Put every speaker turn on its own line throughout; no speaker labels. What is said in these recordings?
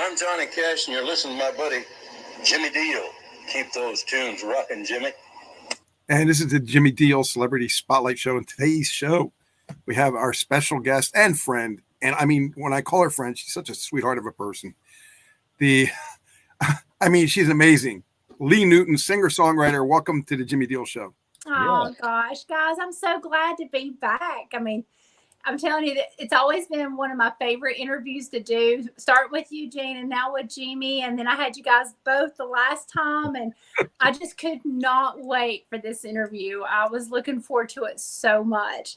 I'm Johnny Cash, and you're listening to my buddy, Jimmy Deele. Keep those tunes rocking, Jimmy.
And this is the Jimmy Deele Celebrity Spotlight Show. In today's show, we have our special guest and friend. And I mean, when I call her friend, she's such a sweetheart of a person. She's amazing. Lee Newton, singer-songwriter. Welcome to the Jimmy Deele Show.
Oh, gosh, guys, I'm so glad to be back. I mean, I'm telling you that it's always been one of my favorite interviews to do. Start with you, Gene, and now with Jimmy. And then I had you guys both the last time. And I just could not wait for this interview. I was looking forward to it so much.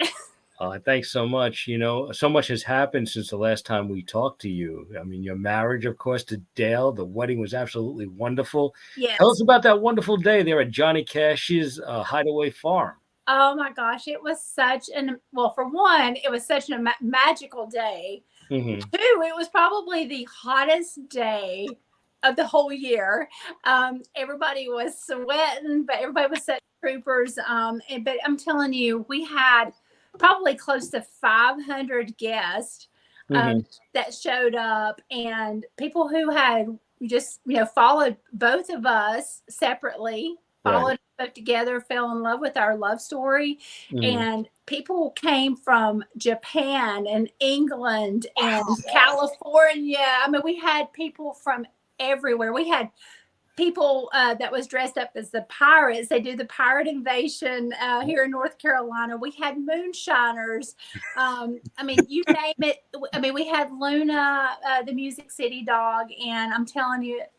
Thanks so much. You know, so much has happened since the last time we talked to you. I mean, your marriage, of course, to Dale. The wedding was absolutely wonderful.
Yes.
Tell us about that wonderful day there at Johnny Cash's Hideaway Farm.
Oh, my gosh. It was for one, it was such a magical day.
Mm-hmm.
Two, it was probably the hottest day of the whole year. Everybody was sweating, but everybody was such troopers. But I'm telling you, we had probably close to 500 guests that showed up, and people who had just, followed both of us separately, followed us both together, fell in love with our love story. And people came from Japan and England and California. I mean, we had people from everywhere. We had people that was dressed up as the pirates. They do the pirate invasion here in North Carolina. We had moonshiners. I mean, you name it. I mean, we had Luna, the Music City dog, and I'm telling you, it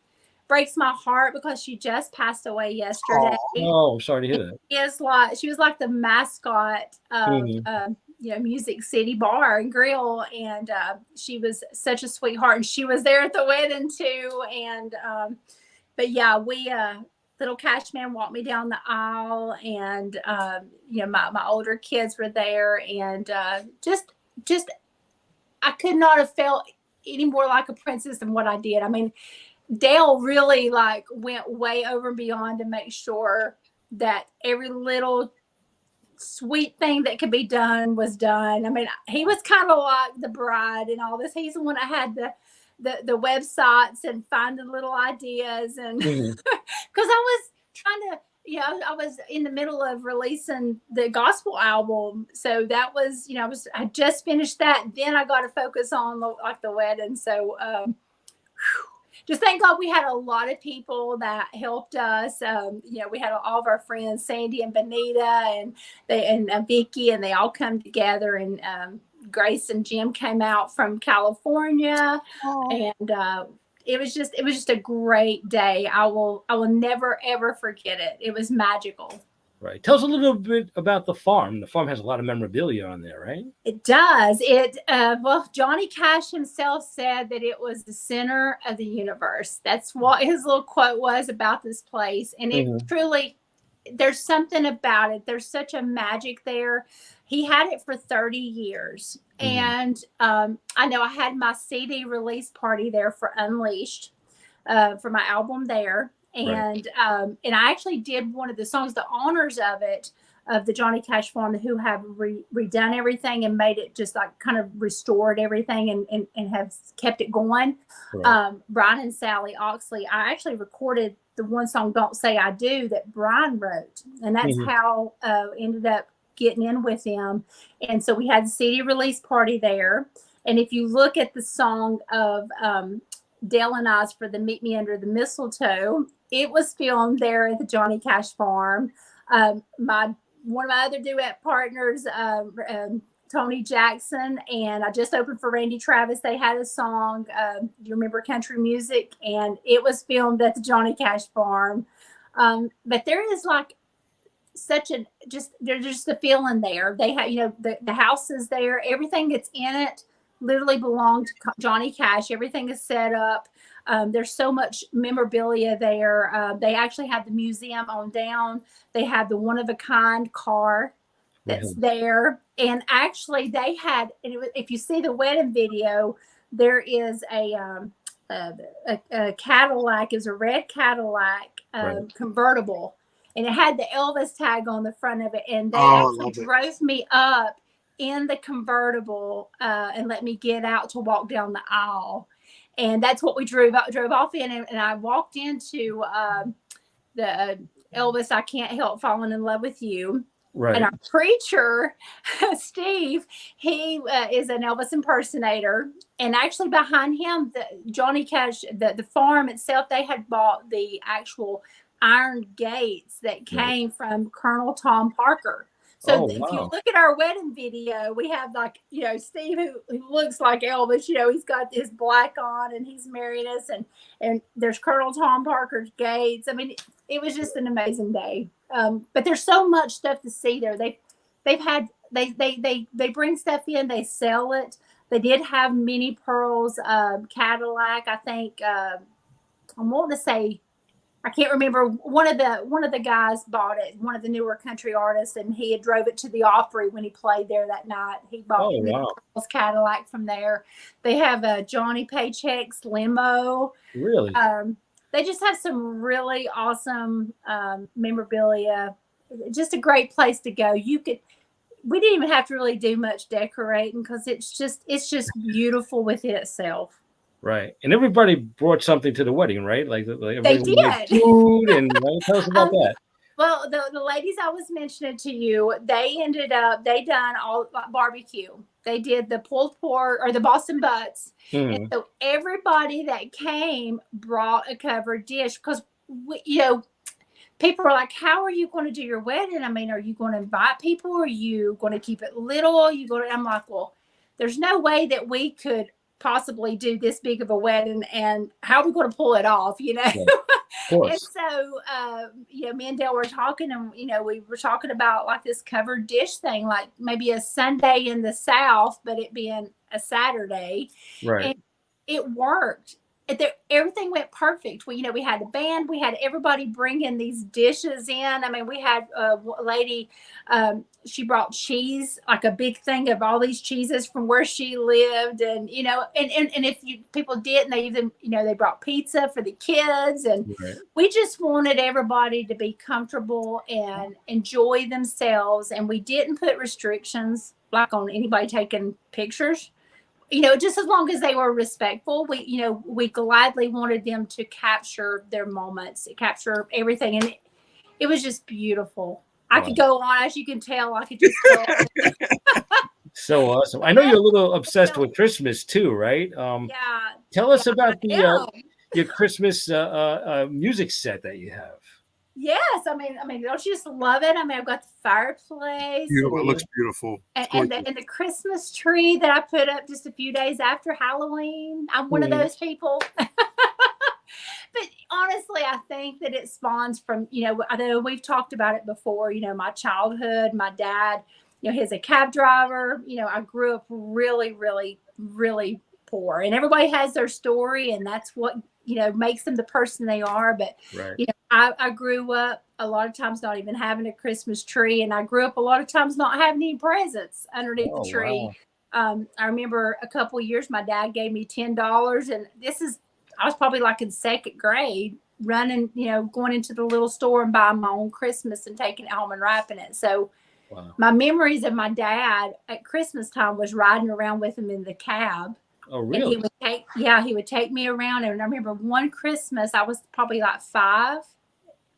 breaks my heart because she just passed away yesterday.
Oh, sorry to hear that.
She was like the mascot of Music City Bar and Grill, and she was such a sweetheart, and she was there at the wedding too. And but yeah, we little Cash Man walked me down the aisle, and my older kids were there, and just I could not have felt any more like a princess than what I did. I mean, Dale really went way over and beyond to make sure that every little sweet thing that could be done was done. I mean, he was kind of like the bride and all this. He's the one that had the websites and finding little ideas, and because I was trying to, I was in the middle of releasing the gospel album, so that was, I just finished that. Then I got to focus on the wedding. So just thank God we had a lot of people that helped us. We had all of our friends, Sandy and Benita and Vicky, and they all come together, and Grace and Jim came out from California. And it was just a great day. I will never ever forget it. It was magical.
Right. Tell us a little bit about the farm. The farm has a lot of memorabilia on there, right?
It does. Johnny Cash himself said that it was the center of the universe. That's what his little quote was about this place. And it truly, there's something about it. There's such a magic there. He had it for 30 years. And I know I had my CD release party there for Unleashed, for my album there. And and I actually did one of the songs, the honors of it, of the Johnny Cash Farm, who have redone everything and made it just kind of restored everything and have kept it going. Brian and Sally Oxley, I actually recorded the one song, Don't Say I Do, that Brian wrote. And that's how ended up getting in with him. And so we had the CD release party there. And if you look at the song of Dale and I's for the Meet Me Under the Mistletoe, it was filmed there at the Johnny Cash Farm. One of my other duet partners, Tony Jackson, and I just opened for Randy Travis. They had a song, do you remember Country Music? And it was filmed at the Johnny Cash Farm. But there is there's just a feeling there. They have, the house is there. Everything that's in it literally belonged to Johnny Cash. Everything is set up. There's so much memorabilia there. They actually have the museum on down. They have the one-of-a-kind car that's there. And actually they had, if you see the wedding video, there is a Cadillac, is a red Cadillac convertible. And it had the Elvis tag on the front of it. And they actually drove me up in the convertible and let me get out to walk down the aisle. And that's what we drove off in. And I walked into the Elvis, I Can't Help Falling in Love with You.
Right.
And our preacher, Steve, he is an Elvis impersonator. And actually behind him, Johnny Cash, the farm itself, they had bought the actual iron gates that came from Colonel Tom Parker. So if you look at our wedding video, we have like, Steve who looks like Elvis, he's got his black on and he's married us, and there's Colonel Tom Parker's gates. I mean, it was just an amazing day. But there's so much stuff to see there. They bring stuff in, they sell it. They did have Minnie Pearl's Cadillac. I think I want to say, I can't remember. One of the guys bought it, one of the newer country artists, and he had drove it to the Opry when he played there that night. He bought Minnie Pearl's Cadillac from there. They have Johnny Paycheck's limo.
Really?
They just have some really awesome memorabilia. Just a great place to go. We didn't even have to really do much decorating because it's just beautiful within itself.
Right. And everybody brought something to the wedding, right? Like
they did.
Food and tell us about that.
Well, the ladies I was mentioning to you, they done all barbecue. They did the pulled pork or the Boston butts. And so everybody that came brought a covered dish because, people are like, how are you going to do your wedding? I mean, are you going to invite people? Are you going to keep it little? I'm like, well, there's no way that we could possibly do this big of a wedding, and how are we going to pull it off,
Yeah, of course.
And so me and Dale were talking, and we were talking about like this covered dish thing, like maybe a Sunday in the South, but it being a Saturday,
right?
And it worked. Everything went perfect. We had a band, we had everybody bringing these dishes in. I mean, we had a lady, she brought cheese, like a big thing of all these cheeses from where she lived, and and if people did, and they even they brought pizza for the kids, and we just wanted everybody to be comfortable and enjoy themselves, and we didn't put restrictions like on anybody taking pictures. Just as long as they were respectful, we gladly wanted them to capture their moments, capture everything. And it was just beautiful. Wow. I could go on, as you can tell, I could just go on.
So awesome. I know you're a little obsessed with Christmas too, right?
Yeah.
Tell us about your Christmas music set that you have.
Yes, I mean, don't you just love it? I mean, I've got the fireplace.
Beautiful. It looks beautiful.
And the Christmas tree that I put up just a few days after Halloween. I'm one of those people. But honestly, I think that it spawns from, I know we've talked about it before, my childhood, my dad, he's a cab driver. I grew up really, really, really poor, and everybody has their story, and that's what makes them the person they are. But I grew up a lot of times not even having a Christmas tree, and I grew up a lot of times not having any presents underneath the tree. Wow. I remember a couple of years my dad gave me $10, and I was probably like in second grade, running, going into the little store and buying my own Christmas and taking it home and wrapping it. So my memories of my dad at Christmas time was riding around with him in the cab.
Oh, really?
And he would take me around. And I remember one Christmas, I was probably like 5,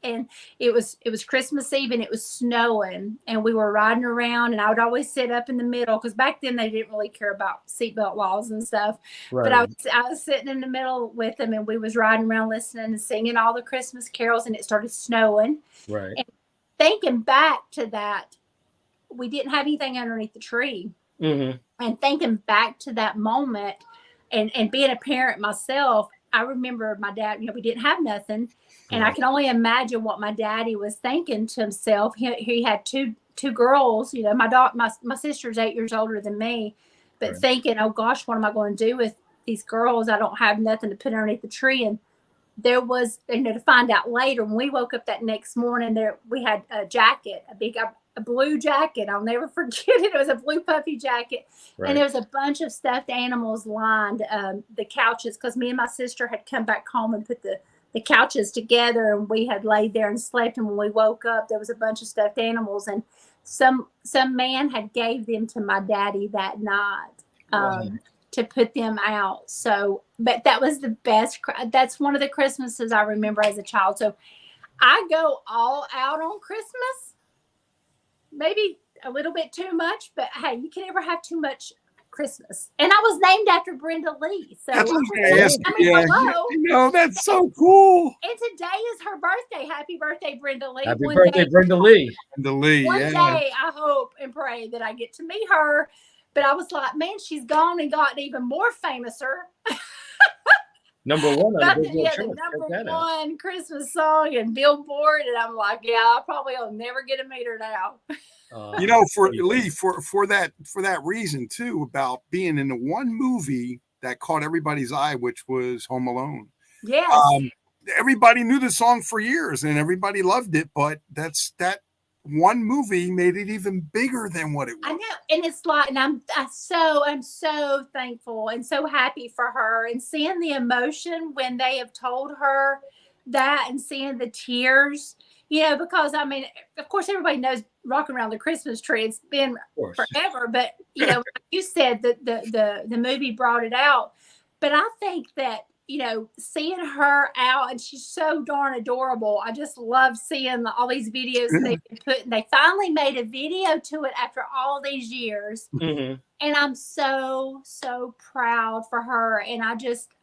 and it was Christmas Eve, and it was snowing, and we were riding around, and I would always sit up in the middle, because back then they didn't really care about seatbelt laws and stuff. Right. But I was sitting in the middle with them, and we was riding around listening and singing all the Christmas carols, and it started snowing.
Right.
And thinking back to that, we didn't have anything underneath the tree.
Mm-hmm.
And thinking back to that moment, and being a parent myself, I remember my dad, we didn't have nothing. And I can only imagine what my daddy was thinking to himself. He had two girls, my sister's 8 years older than me, but thinking, oh gosh, what am I going to do with these girls? I don't have nothing to put underneath the tree. And there was, to find out later, when we woke up that next morning, we had a jacket, a blue jacket. I'll never forget it. It was a blue puffy jacket. Right. And there was a bunch of stuffed animals lined the couches, because me and my sister had come back home and put the couches together, and we had laid there and slept. And when we woke up, there was a bunch of stuffed animals, and some man had gave them to my daddy that night.
Wow.
to put them out. So, but that was the best. That's one of the Christmases I remember as a child. So I go all out on Christmas, maybe a little bit too much, but hey, you can never have too much Christmas. And I was named after Brenda Lee. So
That's what I was going to ask.
I mean, hello.
You know, that's so cool.
And today is her birthday. Happy birthday, Brenda Lee.
Happy birthday, Brenda Lee.
Brenda Lee,
One day, I hope and pray that I get to meet her. But I was like, man, she's gone and gotten even more famouser.
Number one on the
The number one Christmas song and Billboard. And I'm like, yeah, I probably will never get to meet her now.
You know, for Lee, for that reason too, about being in the one movie that caught everybody's eye, which was Home Alone.
Yes.
Everybody knew the song for years and everybody loved it, but that one movie made it even bigger than what it was.
I know, and it's like, and I'm so thankful and so happy for her, and seeing the emotion when they have told her that, and seeing the tears, you know, because I mean, of course, everybody knows Rocking Around the Christmas Tree. It's been forever, but you know, like you said that the movie brought it out. But I think that, you know, seeing her out, and she's so darn adorable. I just love seeing all these videos they've put. They finally made a video to it after all these years.
Mm-hmm.
And I'm so proud for her. And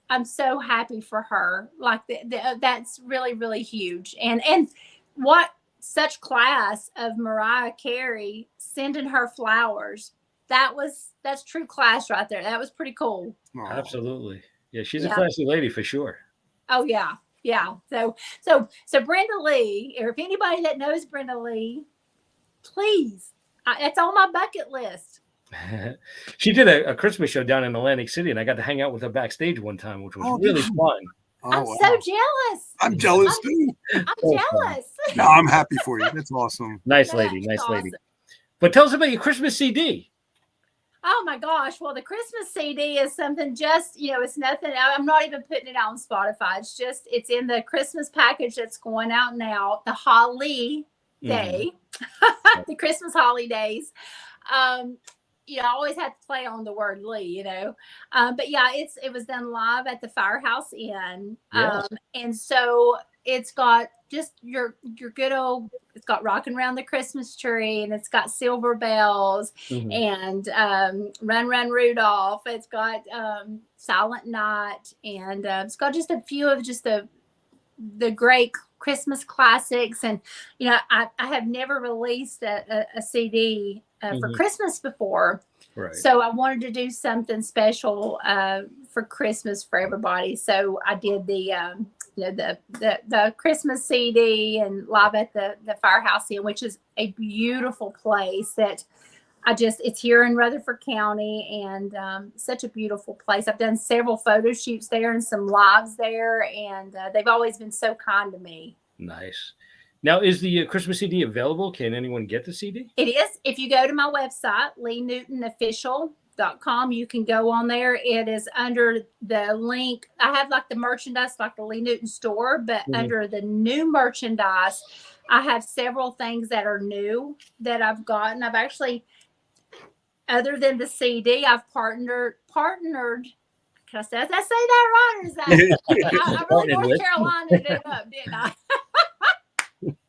I'm so happy for her. Like that's really, really huge. And what such class of Mariah Carey sending her flowers. That's true class right there. That was pretty cool.
Absolutely. Yeah, she's a classy lady for sure.
Oh yeah. Yeah. So Brenda Lee, or if anybody that knows Brenda Lee, please, it's on my bucket list.
She did a Christmas show down in Atlantic City, and I got to hang out with her backstage one time, which was really fun.
I'm so jealous.
I'm jealous too.
I'm jealous.
No, I'm happy for you. That's awesome.
Nice lady. But tell us about your Christmas CD.
Oh my gosh. Well, the Christmas CD is something just, you know, it's nothing. I'm not even putting it out on Spotify. It's in the Christmas package that's going out now. The Holly Day, the Christmas holidays. You know, I always have to play on the word Lee, you know. But yeah, it was done live at the Firehouse Inn.
Yes.
And so it's got just your good old, it's got Rocking Around the Christmas Tree, and it's got Silver Bells and Run Run Rudolph. It's got Silent Night, and it's got just a few of just the great Christmas classics. And you know, I have never released a CD for Christmas before,
right?
So I wanted to do something special for Christmas for everybody. So I did the Christmas CD and live at the Firehouse Inn, which is a beautiful place that it's here in Rutherford County, and such a beautiful place. I've done several photo shoots there and some lives there, and they've always been so kind to me.
Nice. Now, is the Christmas CD available? Can anyone get the CD?
It is. If you go to my website, LeeNewtonOfficial.com, you can go on there. It is under the link. I have like the merchandise, like the Lee Newton store, but under the new merchandise, I have several things that are new that I've gotten. I've actually, other than the CD, I've partnered. Can I say that right? Or is that I really North Carolina it up, didn't I?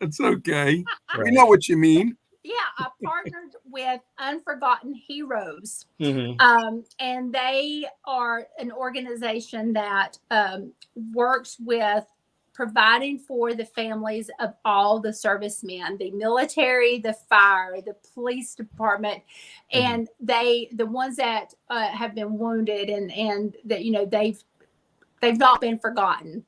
That's okay. Right. We know what you mean.
Yeah, I partnered with Unforgotten Heroes,
Mm-hmm.
And they are an organization that works with providing for the families of all the servicemen, the military, the fire, the police department, and the ones that have been wounded, and that, you know, they've not been forgotten.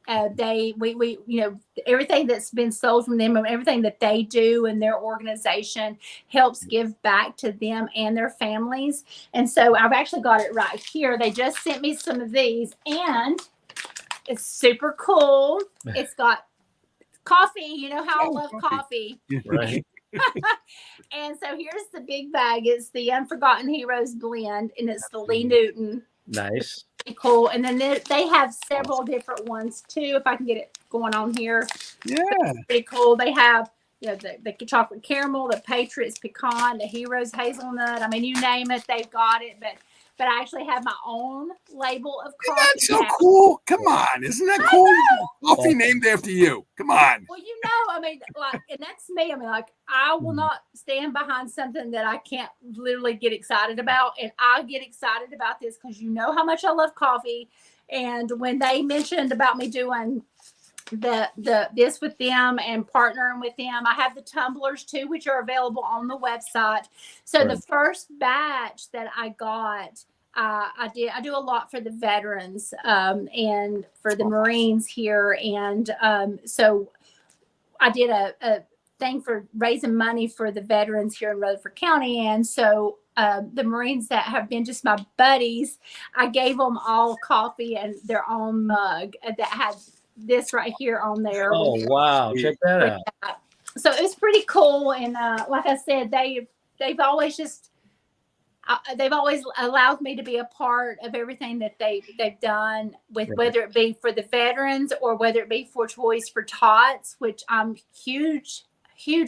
We you know, everything that's been sold from them and everything that they do in their organization helps give back to them and their families. And so I've actually got it right here. They just sent me some of these, and it's super cool. It's got coffee. You know how I love coffee.
Right.
And so here's the big bag. It's the Unforgotten Heroes blend, and it's the Lee Newton.
Nice.
Cool. And then they have several different ones too. If I can get it going on here.
Yeah.
Pretty cool. They have, you know, the chocolate caramel, the Patriots pecan, the Heroes hazelnut. I mean, you name it, they've got it. But but I actually have my own label of
Isn't
coffee.
that so
now.
cool? Come on. Isn't that cool? Coffee named after you. Come on.
Well, I mean, like, and that's me. I mean, like, I will not stand behind something that I can't literally get excited about. And I get excited about this because you know how much I love coffee. And when they mentioned about me doing this with them and partnering with them, I have the tumblers too, which are available on the website. So the first batch that I got, I do a lot for the veterans and for the Marines here. And so I did a thing for raising money for the veterans here in Rutherford County. And so the Marines that have been just my buddies, I gave them all coffee and their own mug that had this right here on there.
Oh, wow. Check that out.
That. So it's pretty cool. And like I said, they've always allowed me to be a part of everything that they've done with, whether it be for the veterans or whether it be for Toys for Tots, which I'm huge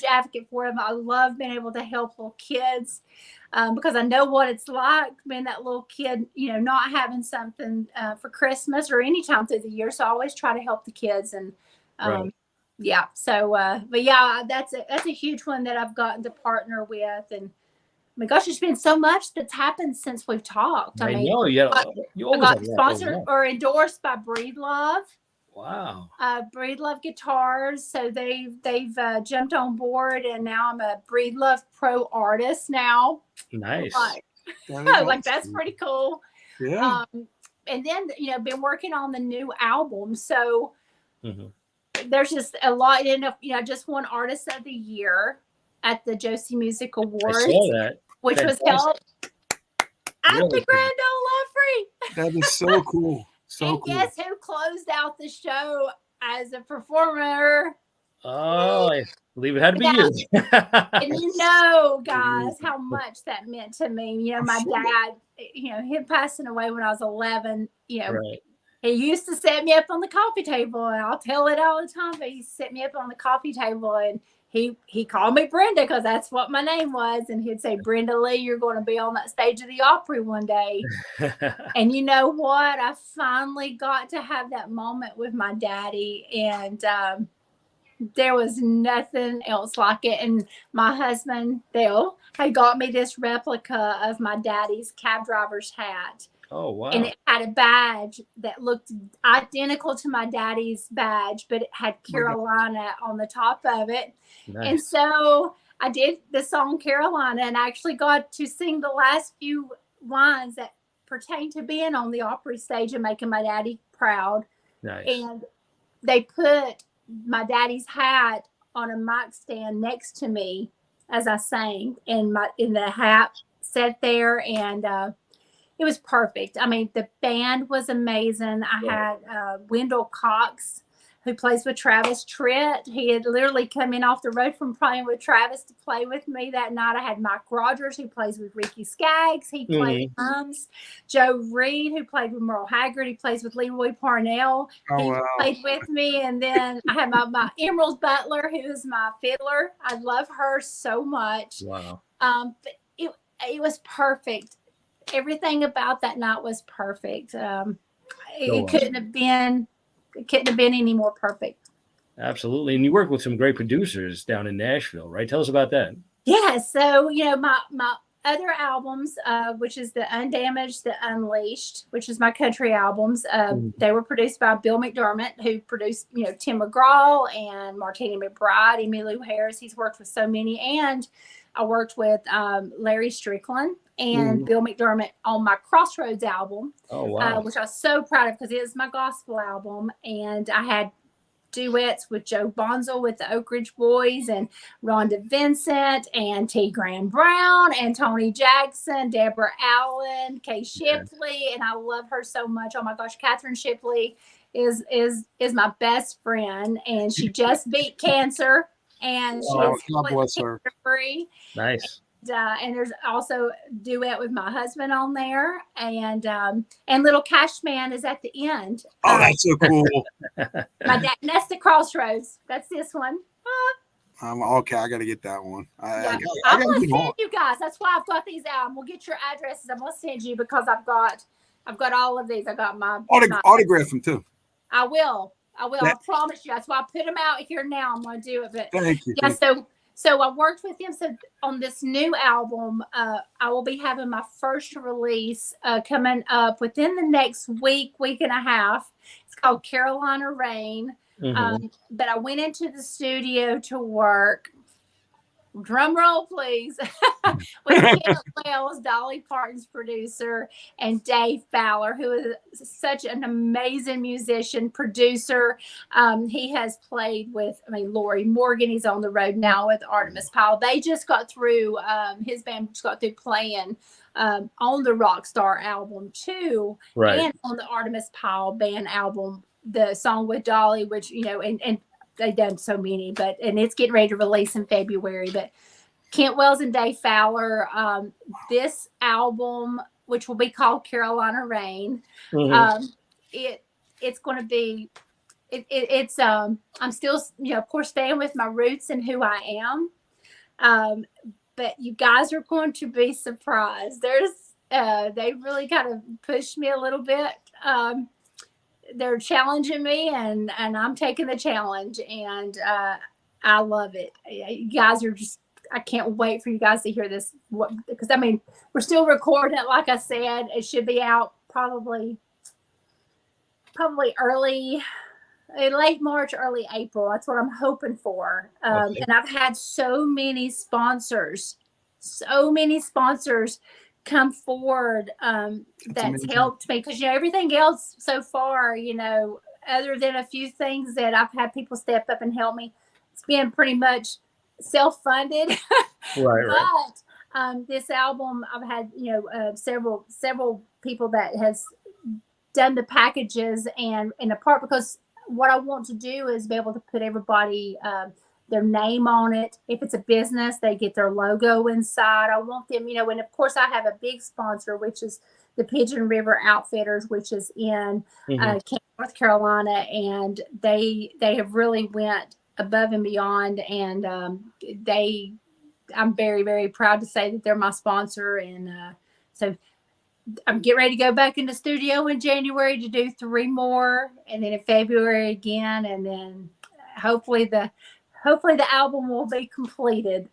advocate for them. I love being able to help little kids because I know what it's like being that little kid, not having something for Christmas or any time through the year. So I always try to help the kids. And yeah, so but yeah, that's a huge one that I've gotten to partner with. And my gosh, there's been so much that's happened since we've talked. I mean,
know. You always
got sponsored or endorsed by Breed Love.
Wow.
Breed Love Guitars. So they've jumped on board, and now I'm a Breed Love Pro artist now.
Nice.
Like that's pretty cool.
Yeah.
And then been working on the new album. So there's just a lot. I just won Artist of the Year at the Josie Music Awards.
I saw that.
Which was held at the Grand Ole Opry.
That is so cool.
And guess who closed out the show as a performer?
Oh, I believe it had to be you.
And guys, how much that meant to me. My dad, him passing away when I was 11, he used to set me up on the coffee table, and I'll tell it all the time, but he set me up on the coffee table, and he called me Brenda because that's what my name was. And he'd say, Brenda Lee, you're going to be on that stage of the Opry one day. And you know what? I finally got to have that moment with my daddy. And there was nothing else like it. And my husband, Bill, had got me this replica of my daddy's cab driver's hat.
Oh, wow.
And it had a badge that looked identical to my daddy's badge, but it had Carolina on the top of it. Nice. And so I did the song Carolina, and I actually got to sing the last few lines that pertain to being on the Opry stage and making my daddy proud.
Nice.
And they put my daddy's hat on a mic stand next to me as I sang, and the hat sat there, and it was perfect. I mean, the band was amazing. I had Wendell Cox, who plays with Travis Tritt. He had literally come in off the road from playing with Travis to play with me that night. I had Mike Rogers, who plays with Ricky Skaggs. He played drums. Joe Reed, who played with Merle Haggard. He plays with Leroy Parnell. He played with me. And then I had my Emerald Butler, who is my fiddler. I love her so much.
Wow.
But it was perfect. Everything about that night was perfect. It couldn't have been any more perfect.
Absolutely. And you work with some great producers down in Nashville, right? Tell us about that.
Yeah. So, my other albums, which is the Undamaged, the Unleashed, which is my country albums, they were produced by Bill McDermott, who produced, Tim McGraw and Martina McBride, Emmylou Harris. He's worked with so many. And I worked with Larry Strickland and Bill McDermott on my Crossroads album, which I was so proud of because it is my gospel album. And I had duets with Joe Bonzel with the Oak Ridge Boys, and Rhonda Vincent, and T. Graham Brown, and Tony Jackson, Deborah Allen, Kay Shipley, and I love her so much. Oh my gosh, Catherine Shipley is my best friend, and she just beat cancer, and she's free.
Nice.
And there's also a duet with my husband on there, and Little Cash Man is at the end.
Oh, that's so cool.
My dad, and that's the Crossroads. That's this one.
Okay. I got to get that one.
Yeah,
I
I'm
gotta
gonna
get
send
on.
you guys. That's why I've got these out. We'll get your addresses. I'm gonna send you because I've got all of these. I got my
Autograph them too.
I will. I
That-
promise you. That's why I put them out here now. I'm gonna do it. But
Thank you.
yeah, so I worked with him. So on this new album, I will be having my first release coming up within the next week and a half. It's called Carolina Rain. But I went into the studio to work. Drum roll, please. With Kent Wells, Dolly Parton's producer, and Dave Fowler, who is such an amazing musician, producer. He has played with, Lori Morgan. He's on the road now with Artemis Powell. They just got through, his band just got through playing on the Rockstar album too, and on the Artemis Powell band album, the song with Dolly, which, and they've done so many, and it's getting ready to release in February. But Kent Wells and Dave Fowler, this album, which will be called Carolina Rain, it's going to be, I'm still, of course, staying with my roots and who I am. But you guys are going to be surprised. They really kind of pushed me a little bit. They're challenging me, and I'm taking the challenge, and I love it. You guys are just, I can't wait for you guys to hear this, because we're still recording it. Like I said, it should be out probably late March, early April. That's what I'm hoping for. And I've had so many sponsors come forward that's helped me, because everything else so far, other than a few things that I've had people step up and help me, it's been pretty much self-funded. But this album, I've had several people that has done the packages, and in a part, because what I want to do is be able to put everybody their name on it. If it's a business, they get their logo inside. I want them, and of course I have a big sponsor, which is the Pigeon River Outfitters, which is in North Carolina, and they have really went above and beyond, and I'm very, very proud to say that they're my sponsor. And so I'm getting ready to go back in the studio in January to do 3 more, and then in February again, and then hopefully the album will be completed.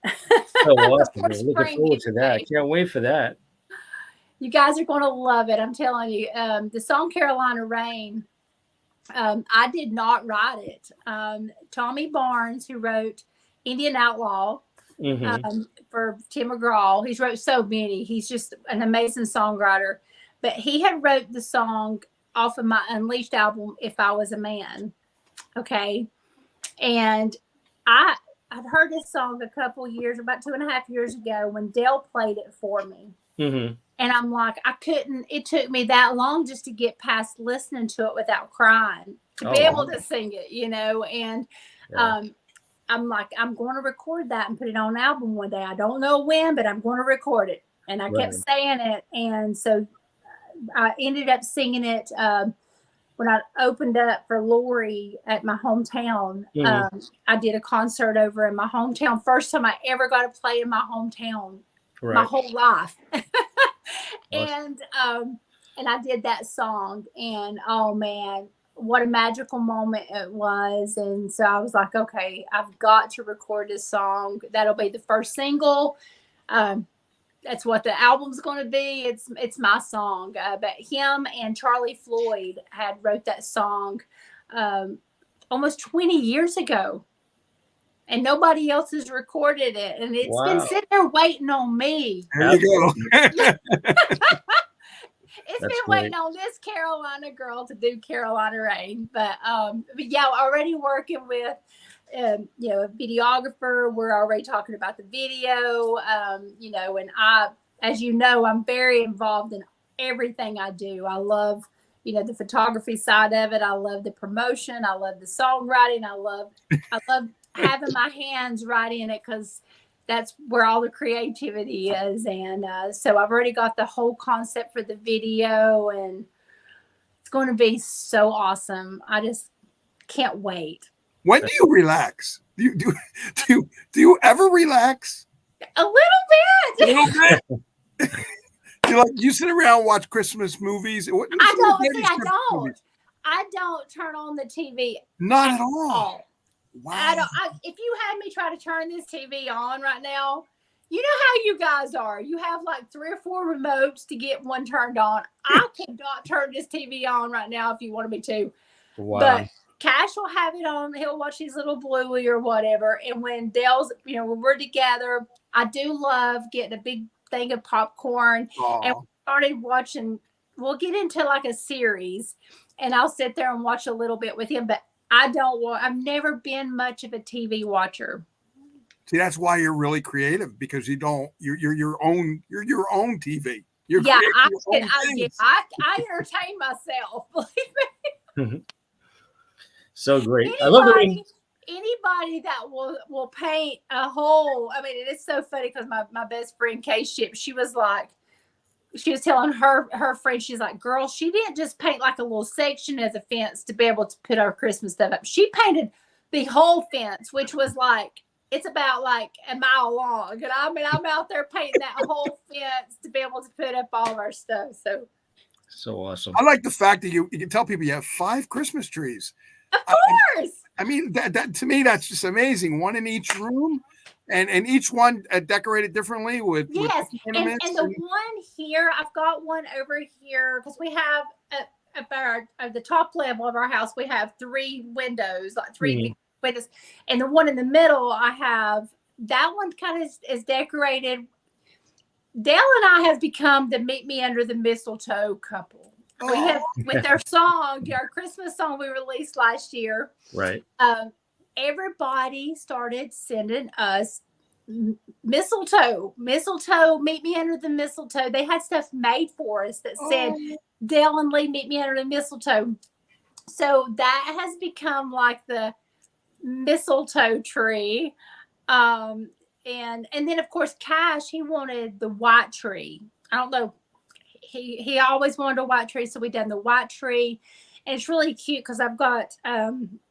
So awesome. We're looking forward to that. Can't wait for that.
You guys are going to love it. I'm telling you. The song Carolina Rain, I did not write it. Tommy Barnes, who wrote Indian Outlaw for Tim McGraw, he's wrote so many. He's just an amazing songwriter. But he had wrote the song off of my Unleashed album, If I Was a Man. Okay. And I'd heard this song a couple years, about 2.5 years ago, when Dale played it for me. And I'm like, it took me that long just to get past listening to it without crying, to be able to sing it, and I'm like, I'm going to record that and put it on an album one day. I don't know when, but I'm going to record it. And I kept saying it. And so I ended up singing it when I opened up for Lori at my hometown. I did a concert over in my hometown. First time I ever got to play in my hometown my whole life. And I did that song, and oh man, what a magical moment it was. And so I was like, okay, I've got to record this song. That'll be the first single. That's what the album's going to be. It's my song. But him and Charlie Floyd had wrote that song almost 20 years ago, and nobody else has recorded it. And it's been sitting there waiting on me.
There you go.
It's been waiting on this Carolina girl to do Carolina Rain. But yeah, already working with a videographer. We're already talking about the video, and as you know, I'm very involved in everything I do. I love, the photography side of it. I love the promotion. I love the songwriting. I love having my hands right in it, because that's where all the creativity is. And so I've already got the whole concept for the video, and it's going to be so awesome. I just can't wait.
When do you relax? Do you ever relax?
A little bit.
A little bit. You sit around and watch Christmas movies.
I don't turn on the TV.
Not at all.
Wow. If you had me try to turn this TV on right now, you know how you guys are. You have like 3 or 4 remotes to get one turned on. I cannot turn this TV on right now if you wanted me to.
Wow.
But Cash will have it on. He'll watch his little Bluey or whatever. And when Dale's, when we're together, I do love getting a big thing of popcorn.
Aww.
And we started watching. We'll get into like a series, and I'll sit there and watch a little bit with him. But I've never been much of a TV watcher.
See, that's why you're really creative, because you're your own TV.
I entertain myself. Believe me.
So great. I love
anybody that will paint a whole. I mean, it's so funny because my best friend K-Ship, she was telling her friend, she's like, girl, she didn't just paint like a little section of the fence to be able to put our Christmas stuff up. She painted the whole fence, which was like, it's about like a mile long. And I mean, I'm out there painting that whole fence to be able to put up all of our stuff.
So awesome.
I like the fact that you can tell people you have 5 Christmas trees.
Of course.
I mean, that to me, that's just amazing. One in each room, and each one decorated differently with
yes. And the one here, I've got one over here because we have at the top level of our house, we have 3 windows, like 3 big windows, and the one in the middle, I have that one kind of is decorated. Dale and I have become the Meet Me Under the Mistletoe couple. We have, with our Christmas song we released last year.
Right.
Everybody started sending us mistletoe, Meet Me Under the Mistletoe. They had stuff made for us that said, Dale and Lee, Meet Me Under the Mistletoe. So that has become like the mistletoe tree. And then of course, Cash, he wanted the white tree. I don't know. He always wanted a white tree, so we done the white tree, and it's really cute because I've got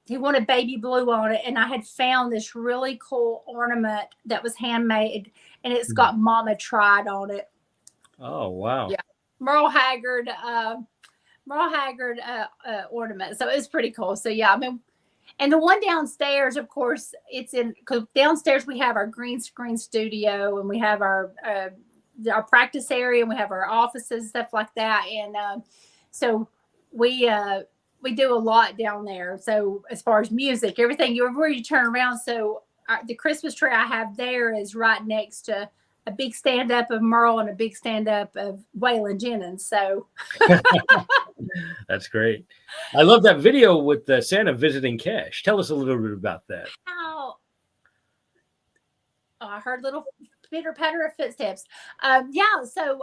he wanted baby blue on it, and I had found this really cool ornament that was handmade, and it's got Mama Tried on it.
Oh wow!
Yeah, Merle Haggard ornament. So it was pretty cool. So yeah, I mean, and the one downstairs, of course, because downstairs we have our green screen studio, and we have our practice area, and we have our offices, stuff like that. And so we do a lot down there. So as far as music, everything, where you turn around. So the Christmas tree I have there is right next to a big stand up of Merle and a big stand up of Waylon Jennings. So
that's great. I love that video with Santa visiting Cash. Tell us a little bit about that.
Oh, I heard little pitter patter of footsteps. So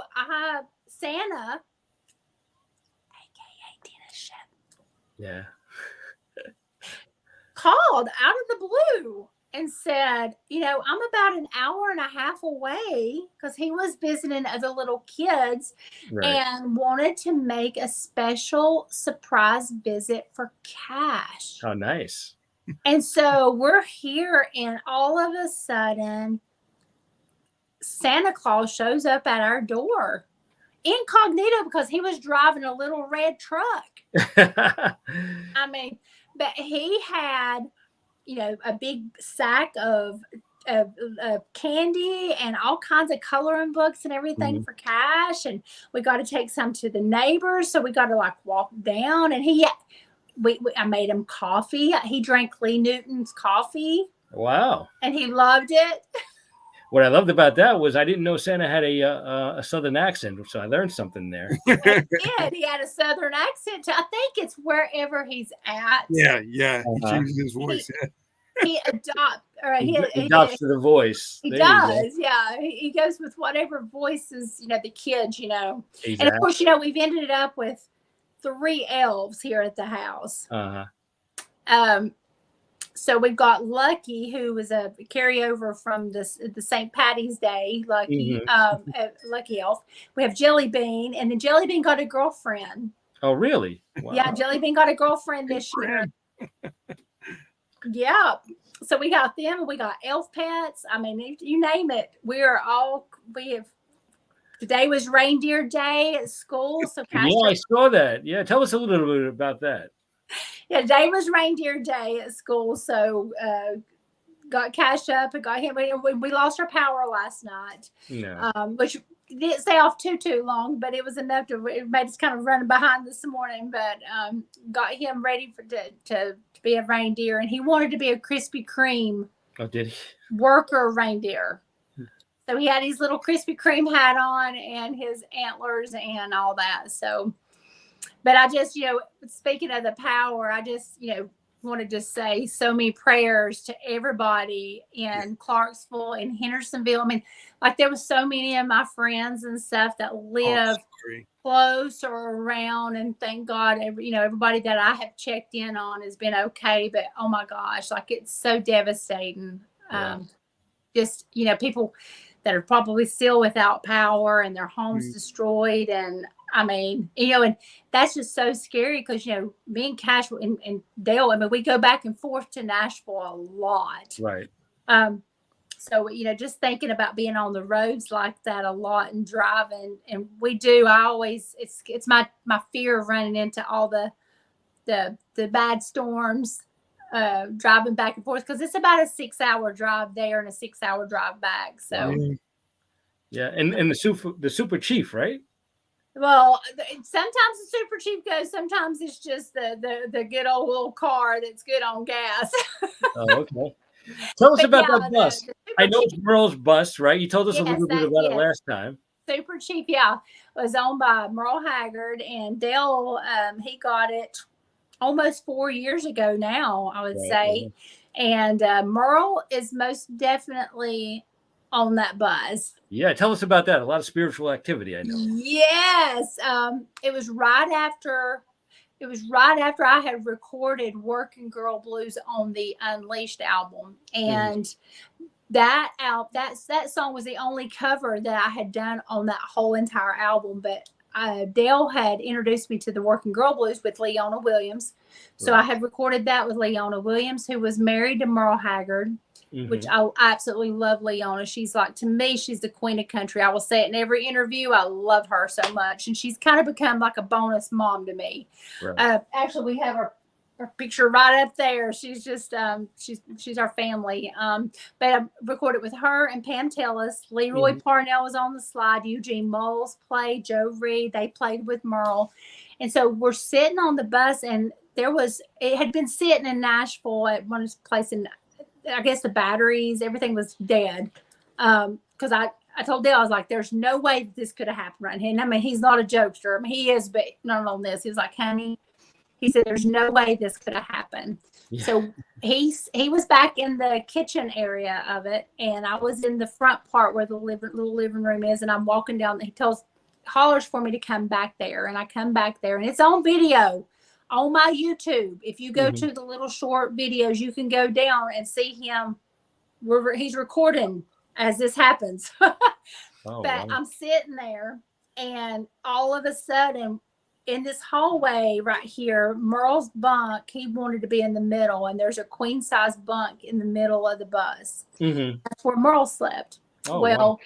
Santa, aka Dennis Shep, called out of the blue and said, I'm about an hour and a half away, because he was visiting other little kids, and wanted to make a special surprise visit for Cash.
Oh, nice.
And so we're here, and all of a sudden Santa Claus shows up at our door incognito, because he was driving a little red truck. I mean, but he had, a big sack of candy and all kinds of coloring books and everything for Cash. And we got to take some to the neighbors. So we got to walk down, and I made him coffee. He drank Lee Newton's coffee.
Wow.
And he loved it.
What I loved about that was I didn't know Santa had a Southern accent, so I learned something there.
He did. He had a Southern accent. I think it's wherever he's at.
Yeah. He changes his voice.
He
adopts to the voice.
He does. Yeah. He goes with whatever voices, the kids, Exactly. And of course, we've ended up with 3 elves here at the house. So we've got Lucky, who was a carryover from the St. Patty's Day, Lucky, Lucky Elf. We have Jelly Bean, and then Jelly Bean got a girlfriend.
Oh, really? Wow.
Yeah, Jelly Bean got a girlfriend this year. Yeah. So we got them. We got elf pets. I mean, you name it. We have. Today was reindeer day at school. So
Yeah, I saw that. Yeah, tell us a little bit about that.
yeah, today was reindeer day at school. So got Cash up and got him. We lost our power last night,
Yeah.
Which didn't stay off too long, but it was enough it made us kind of running behind this morning. But got him ready to be a reindeer, and he wanted to be a Krispy Kreme.
Oh, did he?
Worker reindeer. So he had his little Krispy Kreme hat on and his antlers and all that. So, but I just, speaking of the power, I just, wanted to say so many prayers to everybody in Clarksville and Hendersonville. I mean, like there was so many of my friends and stuff that live close or around, and thank God, everybody that I have checked in on has been okay. But oh my gosh, like it's so devastating.
Yeah.
Just, people that are probably still without power and their homes destroyed. And I mean, and that's just so scary because, me and Cash and Dale, I mean, we go back and forth to Nashville a lot.
Right.
So, just thinking about being on the roads like that a lot and driving, and it's my fear of running into all the bad storms, driving back and forth, because it's about a 6-hour drive there and a 6-hour drive back. So
yeah, and the super chief, right?
Well, sometimes the super chief goes, sometimes it's just the good old little car that's good on gas.
Oh, okay. Tell us about that bus. I know it's Merle's bus, right? You told us a little bit about it last time.
Super Chief, was owned by Merle Haggard, and Dale, he got it almost 4 years ago now, I would say. And Merle is most definitely on that bus.
Yeah, tell us about that. A lot of spiritual activity, I know.
Yes. It was right after I had recorded Working Girl Blues on the Unleashed album. And that song was the only cover that I had done on that whole entire album. But Dale had introduced me to the Working Girl Blues with Leona Williams. So I had recorded that with Leona Williams, who was married to Merle Haggard, which I absolutely love Leona. She's like, to me, she's the queen of country. I will say it in every interview. I love her so much. And she's kind of become like a bonus mom to me. Right. Actually, we have her picture right up there. She's just, she's our family. But I recorded with her and Pam Tellis. Leroy Parnell was on the slide. Eugene Moles played. Joe Reed, they played with Merle. And so we're sitting on the bus, and it had been sitting in Nashville at one place, in, I guess the batteries, everything was dead. Because I told Dale, I was like, there's no way this could have happened right here. And I mean, he's not a jokester. I mean, he is, but not on this. He was like, honey, he said, there's no way this could have happened. Yeah. So he was back in the kitchen area of it, and I was in the front part where the little living room is, and I'm walking down. He hollers for me to come back there, and I come back there, and it's on video on my YouTube. If you go to the little short videos, you can go down and see him. He's recording as this happens. But wow. I'm sitting there, and all of a sudden, in this hallway right here, Merle's bunk, he wanted to be in the middle, and there's a queen size bunk in the middle of the bus. That's where Merle slept. Wow.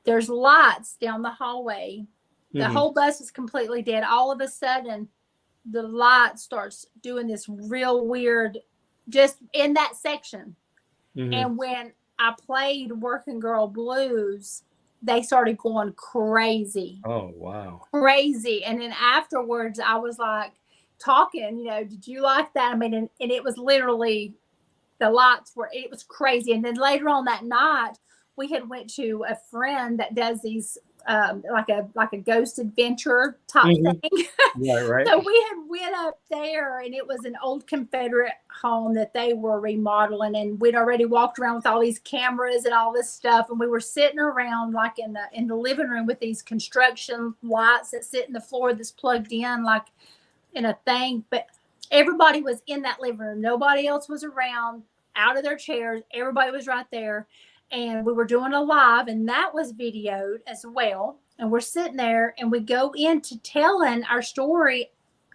There's lights down the hallway. The whole bus is completely dead. All of a sudden, the light starts doing this real weird, just in that section. And when I played Working Girl Blues, they started going crazy. Oh, wow. Crazy. And then afterwards, I was like talking, did you like that? I mean, and it was literally, the lights it was crazy. And then later on that night, we had went to a friend that does these, like a ghost adventure type thing. Yeah, right. So we had went up there, and it was an old Confederate home that they were remodeling, and we'd already walked around with all these cameras and all this stuff, and we were sitting around like in the living room with these construction lights that sit in the floor that's plugged in like in a thing. But everybody was in that living room. Nobody else was around, out of their chairs. Everybody was right there. And we were doing a live, and that was videoed as well. And we're sitting there, and we go into telling our story.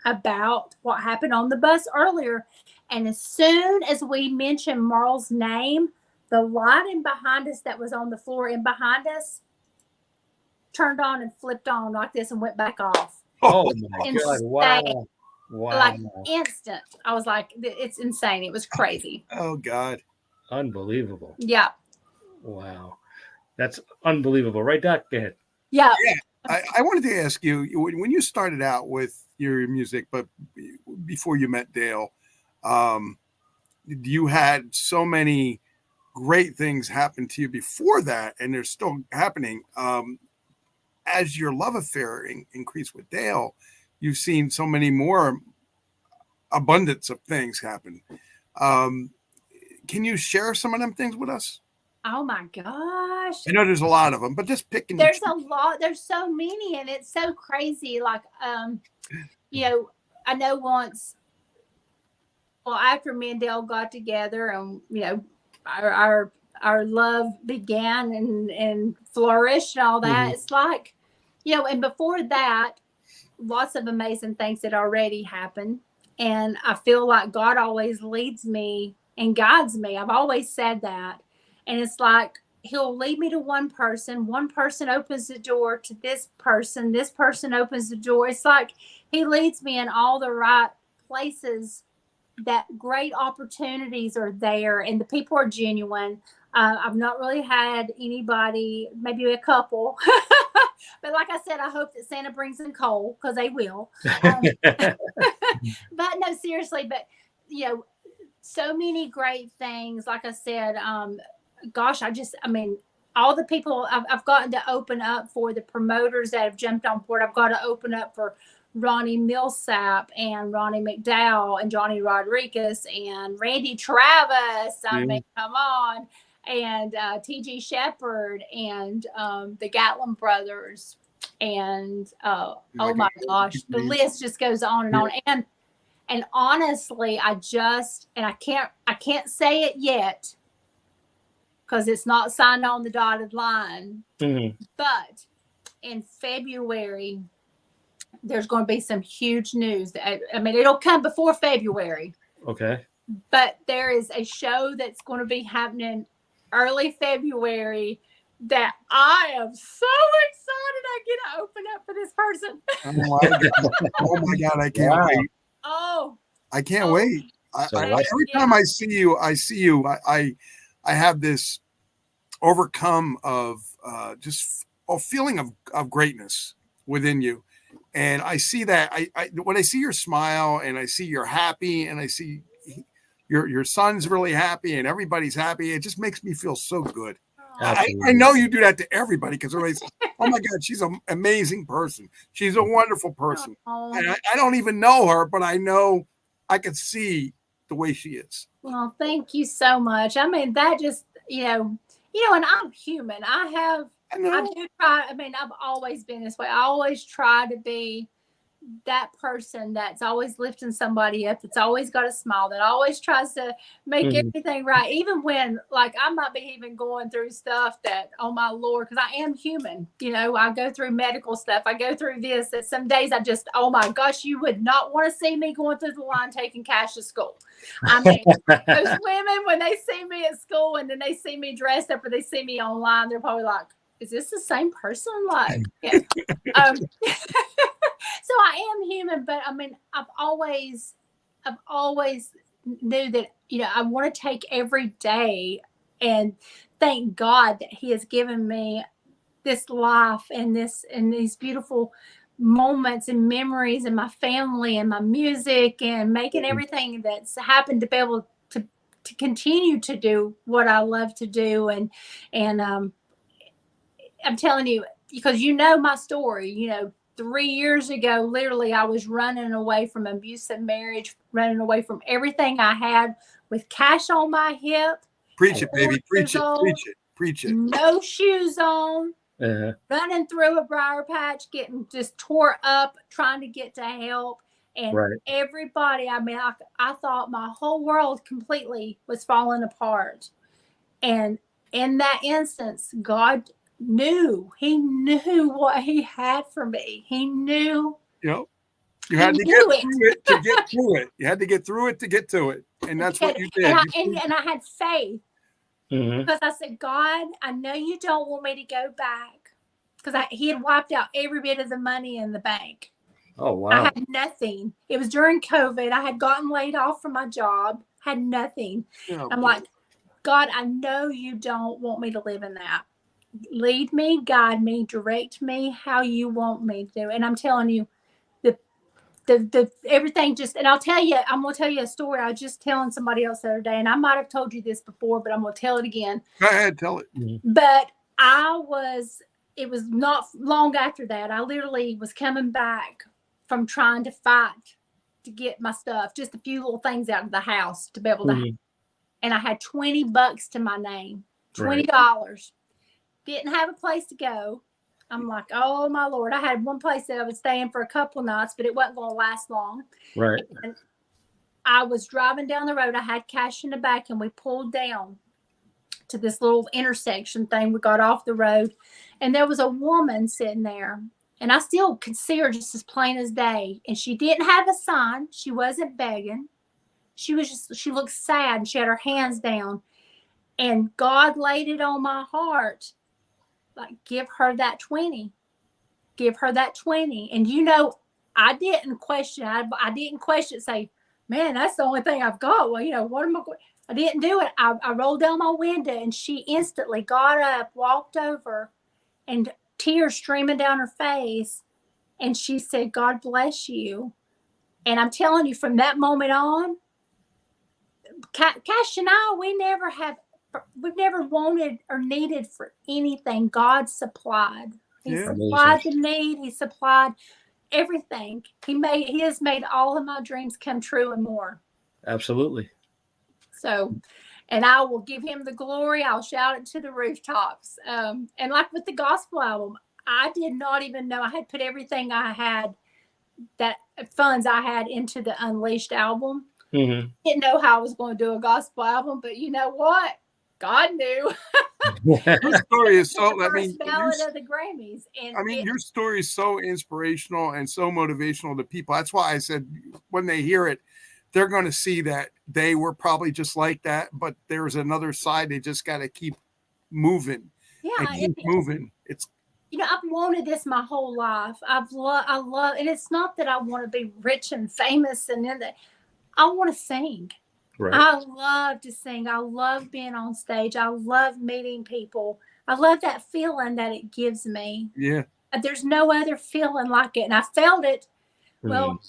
about what happened on the bus earlier. And as soon as we mentioned Merle's name, the lighting behind us that was on the floor and behind us turned on and flipped on like this and went back off.
Oh my God!
Insane.
Wow! Wow!
Like instant. I was like, it's insane. It was crazy.
Oh God.
Unbelievable!
Yeah.
Wow, that's unbelievable, right, Doc? Go ahead.
Yeah.
I wanted to ask you, when you started out with your music, but before you met Dale, you had so many great things happen to you before that, and they're still happening. As your love affair increased with Dale, you've seen so many more abundance of things happen. Can you share some of them things with us?
Oh my gosh.
I know there's a lot of them, but just picking.
There's a lot. There's so many, and it's so crazy. Like, I know once, well, after me and Dale got together, and our love began and flourished and all that. Mm-hmm. It's like, and before that, lots of amazing things had already happened, and I feel like God always leads me and guides me. I've always said that. And it's like, he'll lead me to one person opens the door to this person opens the door. It's like he leads me in all the right places, that great opportunities are there, and the people are genuine. I've not really had anybody, maybe a couple, but like I said, I hope that Santa brings in coal, because they will. But no, seriously, but so many great things. Like I said, gosh, all the people I've gotten to open up for, the promoters that have jumped on board. I've got to open up for Ronnie Millsap and Ronnie McDowell and Johnny Rodriguez and Randy Travis. I mean, come on. And T.G. Shepard and the Gatlin brothers. And oh my gosh, the list just goes on and on. And honestly, I can't say it yet, because it's not signed on the dotted line. Mm-hmm. But in February, there's going to be some huge news. It'll come before February.
Okay.
But there is a show that's going to be happening early February that I am so excited I get to open up for this person.
Oh my God, I can't wait.
Oh.
I can't wait. Every time I see you, I have this overcome of just a feeling of greatness within you. And I see that when I see your smile, and I see you're happy, and I see your son's really happy, and everybody's happy, it just makes me feel so good. I know you do that to everybody, because everybody's, oh my God, she's an amazing person. She's a wonderful person. And I don't even know her, but I know I can see the way she is.
Well, thank you so much. That just, and I'm human. I do try. I've always been this way. I always try to be that person that's always lifting somebody up, that's always got a smile, that always tries to make everything right, even when, like, I might be even going through stuff that, oh my Lord, because I am human. I go through medical stuff. I go through this. That some days I just, oh my gosh, you would not want to see me going through the line taking cash to school. Those women, when they see me at school and then they see me dressed up or they see me online, they're probably like, is this the same person? Like, yeah. So I am human, but I've always knew that, I want to take every day and thank God that He has given me this life and these beautiful moments and memories, and my family and my music, and making everything that's happened to be able to continue to do what I love to do. And I'm telling you, because my story, 3 years ago, literally, I was running away from abusive marriage, running away from everything I had, with cash on my hip.
Preach it, baby. Preach it.
No shoes on. Running through a briar patch, getting just tore up, trying to get to help. And everybody, I thought my whole world completely was falling apart. And in that instance, God knew. He knew what He had for me. He knew
You had to
knew
get
it.
through it to get to it. You had to get through it to get to it. And that's what you did.
And I had faith
Mhm.
because I said, God, I know you don't want me to go back, because he had wiped out every bit of the money in the bank.
Oh, wow.
I had nothing. It was during COVID. I had gotten laid off from my job, had nothing.
Yeah,
I'm like, God, I know you don't want me to live in that. Lead me, guide me, direct me how you want me to do. And I'm telling you, the everything just, and I'm going to tell you a story. I was just telling somebody else the other day, and I might have told you this before, but I'm going to tell it again.
Go ahead, tell it.
But it was not long after that. I literally was coming back from trying to fight to get my stuff, just a few little things out of the house to be able to, and I had $20 to my name, $20. Didn't have a place to go. I'm like, oh my Lord. I had one place that I was staying for a couple of nights, but it wasn't going to last long.
Right.
And I was driving down the road. I had cash in the back, and we pulled down to this little intersection thing. We got off the road, and there was a woman sitting there, and I still could see her just as plain as day. And she didn't have a sign. She wasn't begging. She looked sad, and she had her hands down, and God laid it on my heart. Like, give her that 20. Give her that 20. And I didn't question. I didn't question, say, man, that's the only thing I've got. Well, what am I going? I didn't do it. I rolled down my window, and she instantly got up, walked over, and tears streaming down her face. And she said, God bless you. And I'm telling you, from that moment on, Cash and I, we've never wanted or needed for anything. God supplied. He supplied the need. He supplied everything. He has made all of my dreams come true and more.
Absolutely.
So, and I will give him the glory. I'll shout it to the rooftops. And like with the gospel album, I did not even know I had put everything I had, that funds I had, into the Unleashed album.
Mm-hmm.
Didn't know how I was going to do a gospel album, but you know what? God knew.
Your story is so.
Ballad of the Grammys, and
your story is so inspirational and so motivational to people. That's why I said when they hear it, they're going to see that they were probably just like that, but there's another side. They just got to keep moving.
Yeah,
keep moving. It's.
I've wanted this my whole life. I love, and it's not that I want to be rich and famous, and then that. I want to sing. Right. I love to sing. I love being on stage. I love meeting people. I love that feeling that it gives me.
Yeah.
There's no other feeling like it. And I felt it. Well,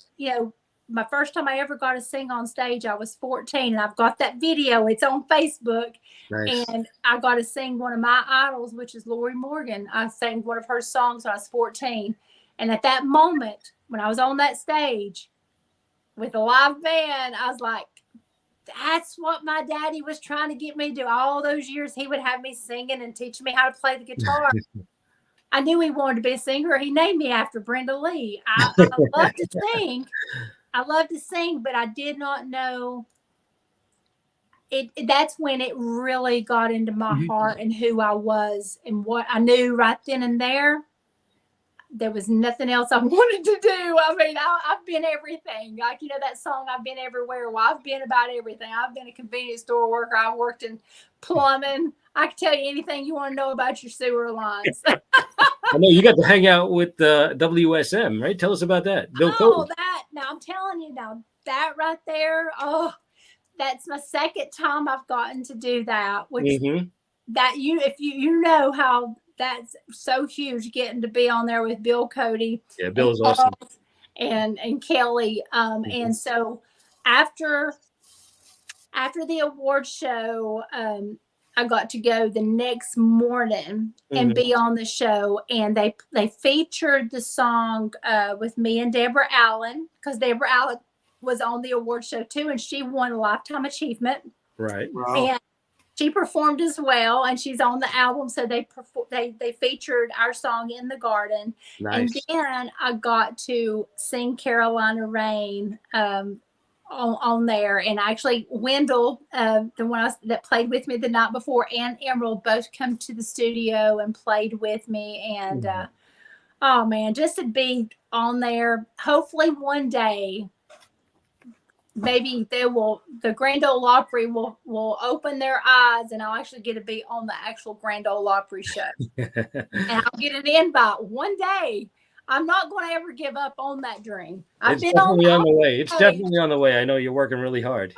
my first time I ever got to sing on stage, I was 14. And I've got that video. It's on Facebook. Nice. And I got to sing one of my idols, which is Lori Morgan. I sang one of her songs when I was 14. And at that moment, when I was on that stage with a live band, I was like, that's what my daddy was trying to get me to do. All those years he would have me singing and teaching me how to play the guitar. I knew he wanted to be a singer. He named me after Brenda Lee. I love to sing. I love to sing, but I did not know it. That's when it really got into my heart and who I was, and what I knew right then and there. There was nothing else I wanted to do. I mean, I've been everything. Like, that song, I've been everywhere. Well, I've been about everything. I've been a convenience store worker. I've worked in plumbing. I can tell you anything you want to know about your sewer lines.
I know you got to hang out with WSM, right? Tell us about that. Bill Cody.
Now I'm telling you that right there. Oh, that's my second time I've gotten to do that. Which if you know how that's so huge, getting to be on there with Bill Cody.
Yeah, Bill's awesome.
And Kelly. And so after the award show, I got to go the next morning and be on the show. And they featured the song with me and Deborah Allen, because Deborah Allen was on the award show too, and she won a Lifetime Achievement.
Right.
Wow.
And she performed as well, and she's on the album. So they featured our song In the Garden. Nice. And then I got to sing Carolina Rain on there. And actually Wendell, the one that played with me the night before, and Emerald both come to the studio and played with me. And Oh man, just to be on there. Hopefully one day, maybe the Grand Ole Opry will open their eyes and I'll actually get to be on the actual Grand Ole Opry show. And I'll get an invite one day. I'm not going to ever give up on that dream.
It's definitely on the way. It's definitely on the way. I know you're working really hard.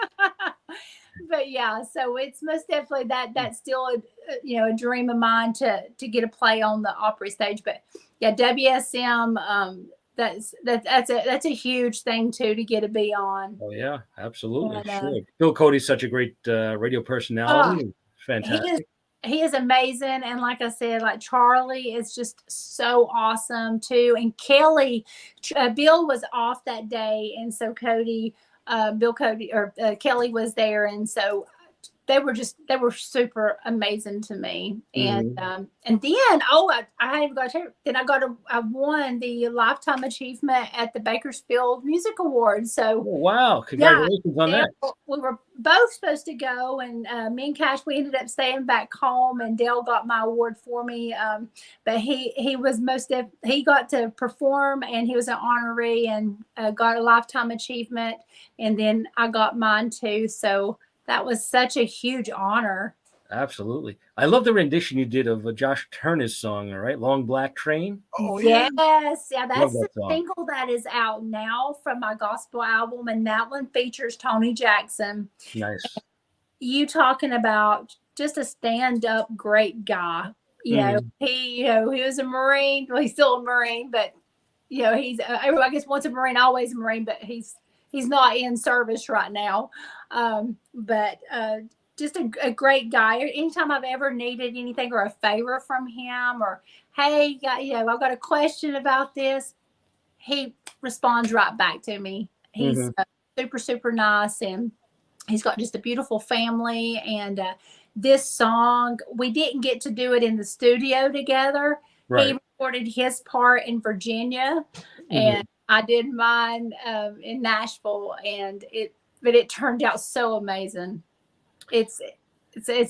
But yeah, so it's most definitely that's still a dream of mine to get a play on the Opry stage. But yeah, WSM, that's a huge thing too to get to be on.
Oh yeah, absolutely.
And,
sure. Bill Cody's such a great radio personality. Fantastic.
He is amazing. And like I said, like Charlie is just so awesome too. And Kelly, Bill was off that day. And so Kelly was there. And so they were super amazing to me. And and then I hadn't got to then I won the Lifetime Achievement at the Bakersfield Music Awards. So
wow, congratulations on that.
We were both supposed to go, and me and Cash, we ended up staying back home, and Dale got my award for me. But he was he got to perform, and he was an honoree and got a Lifetime Achievement, and then I got mine too. So that was such a huge honor.
Absolutely. I love the rendition you did of Josh Turner's song, all right? Long Black Train.
Oh, yes. Yeah, that's the single that is out now from my gospel album. And that one features Tony Jackson.
Nice.
You talking about just a stand-up great guy. He was a Marine. Well, he's still a Marine, but he's I guess once a Marine, always a Marine, but he's not in service right now. But just a great guy. Anytime I've ever needed anything or a favor from him, or hey, I've got a question about this, he responds right back to me. He's super, super nice, and he's got just a beautiful family. And this song, we didn't get to do it in the studio together. Right. He recorded his part in Virginia, and I did mine in Nashville, but it turned out so amazing. It's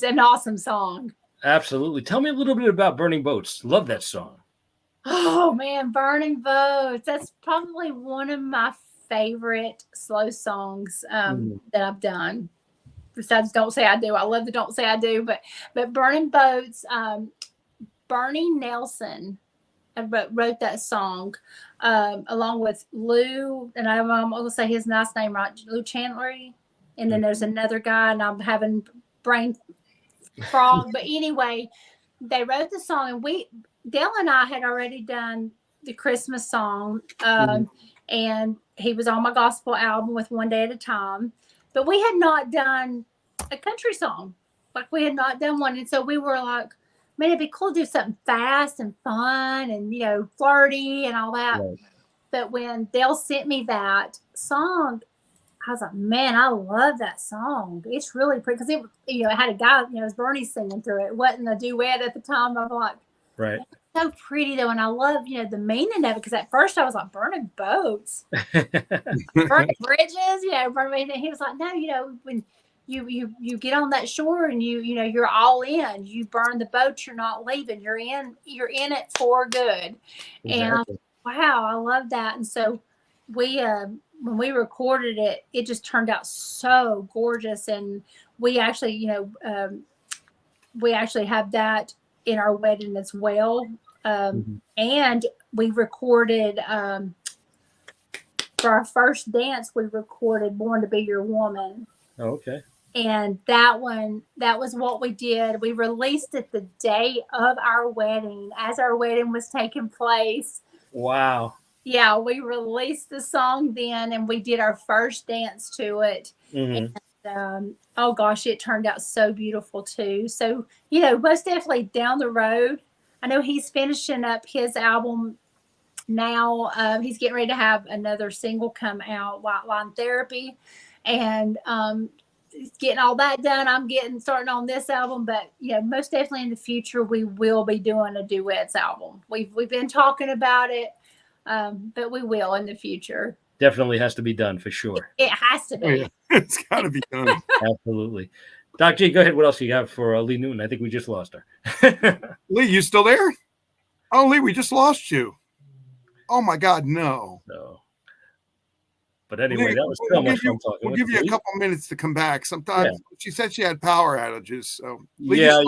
an awesome song.
Absolutely. Tell me a little bit about Burning Boats. Love that song.
Oh man, Burning Boats. That's probably one of my favorite slow songs that I've done. Besides Don't Say I Do. I love the Don't Say I Do, but Burning Boats, Bernie Nelson wrote that song along with Lou, and I'm going to say his last name right, Lou Chandler. And then there's another guy, and I'm having brain frog. But anyway, they wrote the song, and Dale and I had already done the Christmas song, and he was on my gospel album with One Day at a Time. But we had not done a country song. Like, we had not done one. And so we were like, man, it'd be cool to do something fast and fun and, flirty and all that. Right. But when Dale sent me that song, I was like, man, I love that song. It's really pretty because it had a guy, it was Bernie singing through it. It wasn't a duet at the time. I was like,
right.
It's so pretty though. And I love, the meaning of it. Because at first I was like, burning boats, burning bridges, burning. And he was like, no, when you get on that shore and you're all in, you burn the boat, you're not leaving. You're in it for good. Exactly. And I was like, wow, I love that. And so when we recorded it, it just turned out so gorgeous. And we actually, have that in our wedding as well. And we recorded, for our first dance, we recorded Born to Be Your Woman.
Oh, okay.
And that was what we did. We released it the day of our wedding, as our wedding was taking place.
Wow.
Yeah, we released the song then, and we did our first dance to it. And, oh gosh, it turned out so beautiful too. So, most definitely down the road. I know he's finishing up his album now. He's getting ready to have another single come out, White Line Therapy, and getting all that done. I'm starting on this album, but most definitely in the future we will be doing a duets album. We've been talking about it. But we will in the future.
Definitely has to be done for sure.
It has to be.
Oh, yeah. It's got to be done.
Absolutely. Doc G, go ahead. What else you got for Lee Newton? I think we just lost her.
Lee, you still there? Oh, Lee, we just lost you. Oh my God, no.
So, but anyway, that was so much fun talking.
We'll
with
give you
you.
a couple minutes to come back. Sometimes she said she had power outages. So
yeah.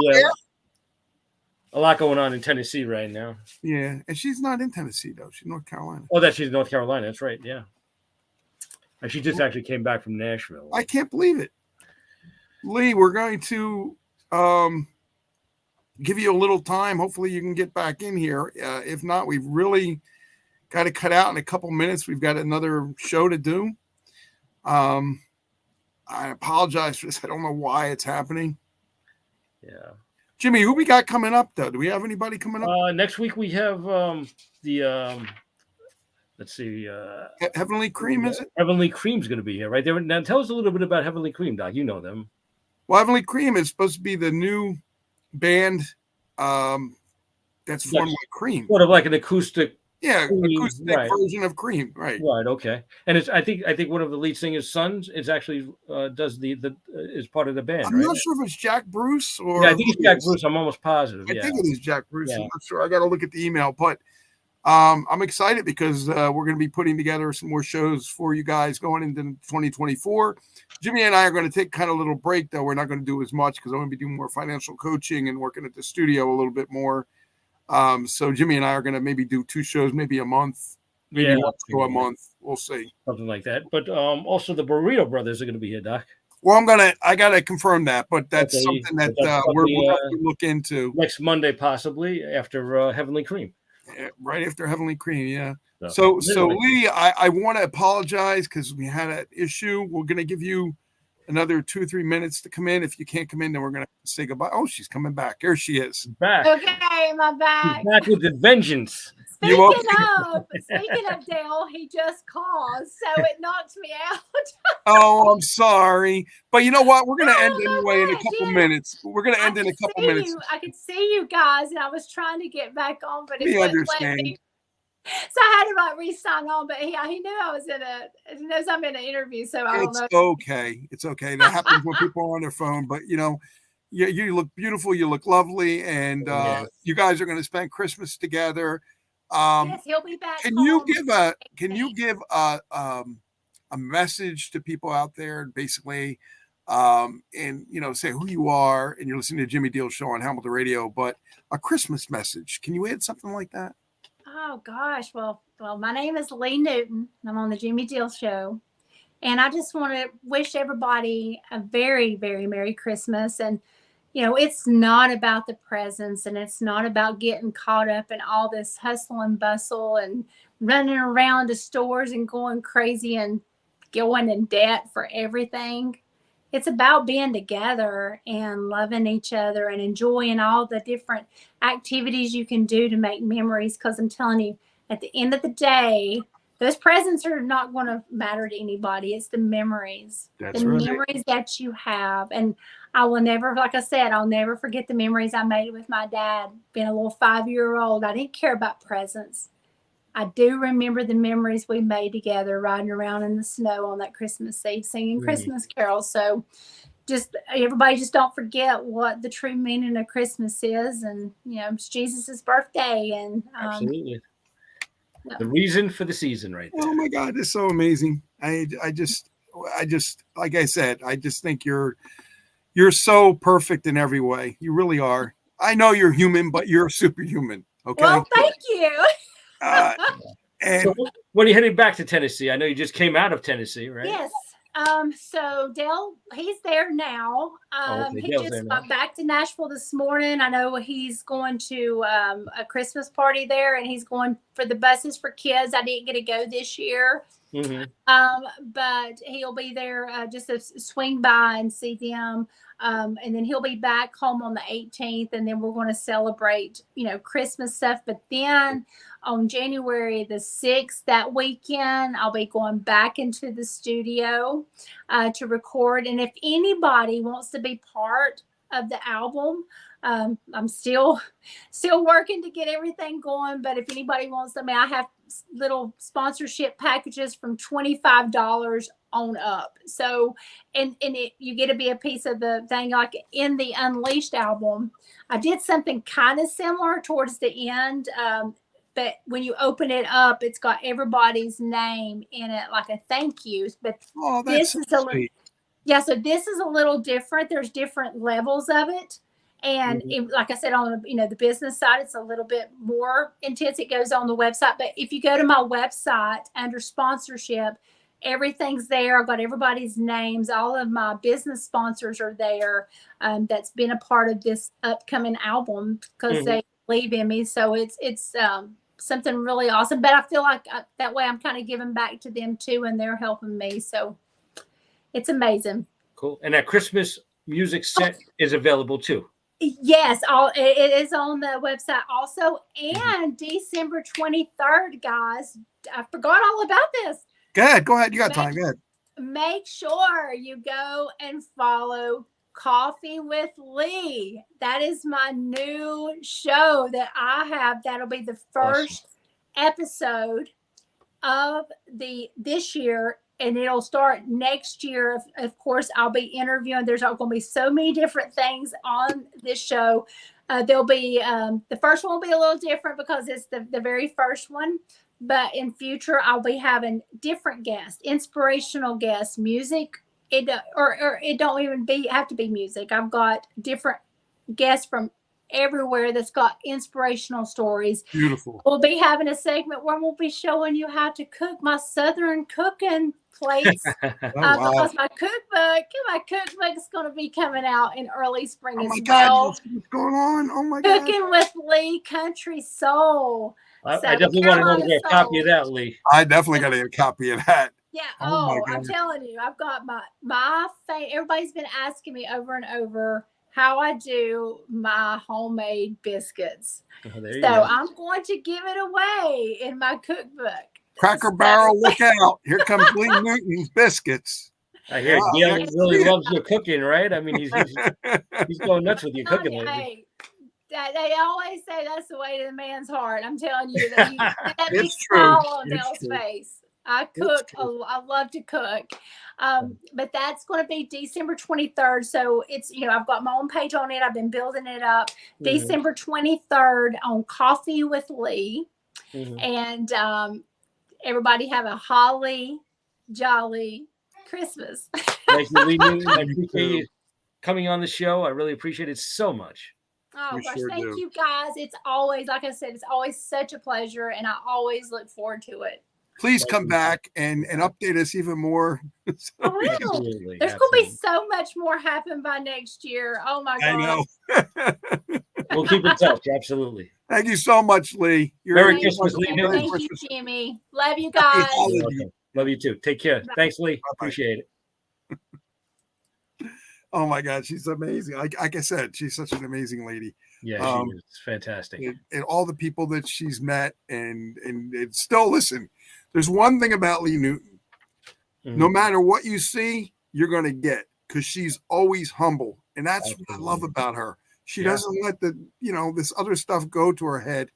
A lot going on in Tennessee right now.
Yeah, and she's not in Tennessee though. She's North Carolina.
Oh, she's in North Carolina. That's right. Yeah. And she just actually came back from Nashville.
I can't believe it. Lee, we're going to give you a little time. Hopefully you can get back in here. If not, we've really got to cut out in a couple minutes. We've got another show to do. I apologize for this. I don't know why it's happening.
Yeah.
Jimmy, who we got coming up though? Do we have anybody coming up?
Next week we have let's see.
Heavenly Cream, is it?
Heavenly Cream's going to be here, right there. Now, tell us a little bit about Heavenly Cream, Doc. You know them.
Well, Heavenly Cream is supposed to be the new band that's formed like Cream.
Sort of like an acoustic.
Yeah, acoustic version of Cream, right?
Right. Okay. And it's I think one of the lead singer's sons is actually does the is part of the band.
I'm not sure if it's Jack Bruce or
I think it's Jack Bruce. I'm almost positive.
I think it is Jack Bruce. I'm not sure. I got to look at the email, but I'm excited because we're going to be putting together some more shows for you guys going into 2024. Jimmy and I are going to take kind of a little break, though. We're not going to do as much because I'm going to be doing more financial coaching and working at the studio a little bit more. So Jimmy and I are going to maybe do 2 shows, maybe a month, maybe 1 show a month. We'll see.
Something like that. But also the Burrito Brothers are going to be here, Doc.
Well, I got to confirm that, but that's something that we'll have to look into.
Next Monday, possibly, after Heavenly Cream.
Right after Heavenly Cream, yeah. So Lee, I want to apologize because we had an issue. We're going to give you another 2 or 3 minutes to come in. If you can't come in, then we're going to say goodbye. Oh, she's coming back. Here she is.
Back.
Okay, I'm back.
She's back with the vengeance.
Speaking of Dale, he just called, so it knocked me out.
Oh, I'm sorry. But you know what? We're going to end anyway in a couple minutes. We're going to end in a couple minutes.
I could see you guys, and I was trying to get back on, but it wouldn't let me. So I had to re-sign on, but he knew I was he knows I'm in an interview, so I don't know.
It's okay. It's okay. That happens when people are on their phone, but you look beautiful. You look lovely. And you guys are going to spend Christmas together.
Yes, he'll be back.
Can you give a message to people out there, basically, and say who you are, and you're listening to Jimmy Deal Show on Hamilton Radio, but a Christmas message? Can you add something like that?
Oh gosh, well, my name is Lee Newton. I'm on the Jimmy Deal Show, and I just want to wish everybody a very, very Merry Christmas. And it's not about the presents, and it's not about getting caught up in all this hustle and bustle and running around the stores and going crazy and going in debt for everything. It's about being together and loving each other and enjoying all the different activities you can do to make memories. Because I'm telling you, at the end of the day, those presents are not going to matter to anybody. It's the memories.
That's right.
Memories that you have. And I will never, like I said, I'll never forget the memories I made with my dad. Being a little 5-year-old, I didn't care about presents. I do remember the memories we made together, riding around in the snow on that Christmas Eve, singing Christmas carols. So everybody just don't forget what the true meaning of Christmas is. And, it's Jesus' birthday. And
absolutely. The reason for the season right there.
Oh my God, it's so amazing. I just like I said, I just think you're so perfect in every way. You really are. I know you're human, but you're superhuman. Okay.
Well, thank you.
And
so when are you heading back to Tennessee? I know you just came out of Tennessee, right?
Yes. So Dale, he's there now. He just got back to Nashville this morning. I know he's going to a Christmas party there, and he's going for the Buses for Kids. I didn't get to go this year. But he'll be there just to swing by and see them. And then he'll be back home on the 18th, and then we're going to celebrate, Christmas stuff. But then on January the 6th, that weekend, I'll be going back into the studio to record. And if anybody wants to be part of the album, I'm still working to get everything going. But if anybody wants them, I have little sponsorship packages from $25 on up. So, and you get to be a piece of the thing. Like in the Unleashed album, I did something kind of similar towards the end. but when you open it up, it's got everybody's name in it, like a thank you. But
Oh,
this
that's
is a
sweet.
yeah, so this is a little different. There's different levels of it. And like I said, on the business side, it's a little bit more intense. It goes on the website. But if you go to my website under sponsorship, everything's there. I've got everybody's names. All of my business sponsors are there. That's been a part of this upcoming album because they believe in me. So it's something really awesome. But I feel like that way I'm kind of giving back to them too, and they're helping me. So it's amazing.
Cool. And that Christmas music set is available too.
Yes, it is on the website also. And December 23rd, guys, I forgot all about this.
Go ahead. You got time. Go ahead.
Make sure you go and follow Coffee with Lee. That is my new show that I have. That'll be the first episode of this year, and it'll start next year. Of course, I'll be interviewing. There's going to be so many different things on this show. There'll be the first one will be a little different because it's the very first one. But in future, I'll be having different guests, inspirational guests, music. It don't even have to be music. I've got different guests from everywhere that's got inspirational stories.
Beautiful.
We'll be having a segment where we'll be showing you how to cook my Southern cooking plates because my cookbook is going to be coming out in early spring as well.
What's going on? Oh my
God. Cooking with Lee Country Soul.
I definitely want to get a copy of that, Lee.
I definitely got to get a copy of that.
Yeah. Oh, I'm telling you, I've got my everybody's been asking me over and over how I do my homemade biscuits. So I'm going to give it away in my cookbook.
Cracker Barrel, look out. Here comes Lee Newton's biscuits.
I hear Diele really loves your cooking, right? I mean, he's going nuts with your cooking lately.
They always say that's the way to the man's heart. I'm telling you that
it's true.
On Nell's face. I cook. I love to cook. But that's going to be December 23rd. So it's, I've got my own page on it. I've been building it up. December 23rd on Coffee with Lee. And everybody have a holly jolly Christmas.
Thank you, Lee. I appreciate you coming on the show. I really appreciate it so much.
Oh, gosh, thank you, guys. It's always, like I said, it's always such a pleasure, and I always look forward to it.
Please come back and update us even more.
I will.
Absolutely.
There's going to be so much more happen by next year. Oh, my God.
I know.
We'll keep in touch. Absolutely.
Thank you so much, Lee.
Merry Christmas, Lee.
Thank you, Jimmy. Love you guys.
Love you too. Take care.
Bye.
Thanks, Lee.
Bye-bye.
Appreciate it.
Oh my God, she's amazing. Like I said, she's such an amazing lady.
Yeah, she is fantastic.
And all the people that she's met, and still, listen. There's one thing about Lee Newton. No matter what you see, you're going to get, because she's always humble, and that's what I love about her. She doesn't let this other stuff go to her head.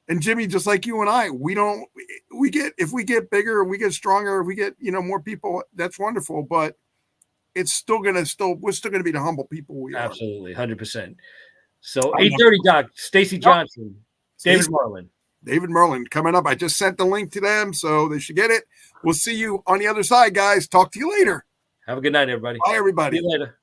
And Jimmy, just like you and I, if we get bigger, we get stronger, if we get more people, that's wonderful. But it's we're still gonna be the humble people we are.
Absolutely, 100%. So 8:30, Doc, Stacy Johnson, David Merlin
coming up. I just sent the link to them, so they should get it. We'll see you on the other side, guys. Talk to you later.
Have a good night, everybody.
Bye, everybody.
See you later.